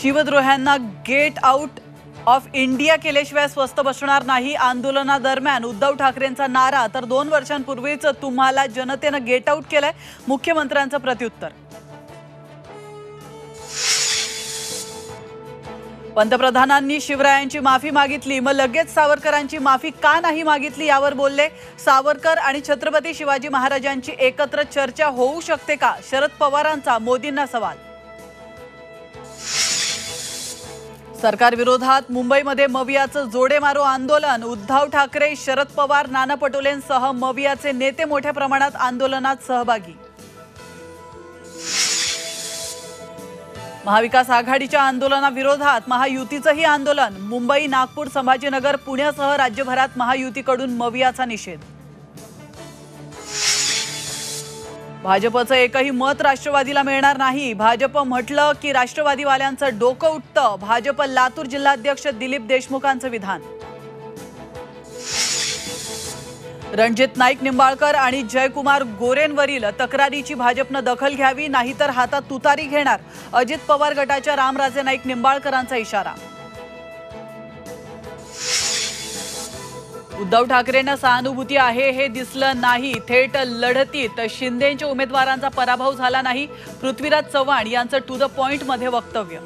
शिवद्रोह्यांना get out of India केल्याशिवाय स्वस्थ बसणार नाही। आंदोलनादरम्यान उद्धव ठाकरेंचा नारा तर 2 वर्षांपूर्वीच तुम्हाला जनतेनं गेट आउट केलंय, मुख्यमंत्र्यांचं प्रत्युत्तर। पंतप्रधानांनी शिवरायांची माफी मागितली, मग लगेच सावरकरांची माफी का नाही मागितली यावर बोलले। सावरकर आणि छत्रपती शिवाजी महाराजांची एकत्र चर्चा होऊ शकते का, शरद पवारांचा मोदींना सवाल। सरकार विरोधात मुंबईमध्ये मवियाचं जोडेमारो आंदोलन। उद्धव ठाकरे, शरद पवार, नाना पटोलेंसह मवियाचे नेते मोठ्या प्रमाणात आंदोलनात सहभागी। महाविकास आघाडीच्या आंदोलनाविरोधात महायुतीचंही आंदोलन। मुंबई, नागपूर, संभाजीनगर, पुण्यासह राज्यभरात महायुतीकडून मवियाचा निषेध। भाजपचं एकही मत राष्ट्रवादीला मिळणार नाही। भाजप म्हटलं की राष्ट्रवादीवाल्यांचं डोकं उठतं। भाजप लातूर जिल्हाध्यक्ष दिलीप देशमुखांचं विधान। रणजित नाईक निंबाळकर आणि जयकुमार गोरेंवरील तक्रारीची भाजपनं दखल घ्यावी, नाहीतर हातात तुतारी घेणार। अजित पवार गटाच्या रामराजे नाईक निंबाळकरांचा इशारा। उद्धव ठाकरेंना सहानुभूती आहे हे दिसलं नाही। थेट लढतीत शिंदेच्या उमेदवारांचा पराभव झाला नाही। पृथ्वीराज चव्हाण यांचं टू द पॉइंट मध्ये वक्तव्य।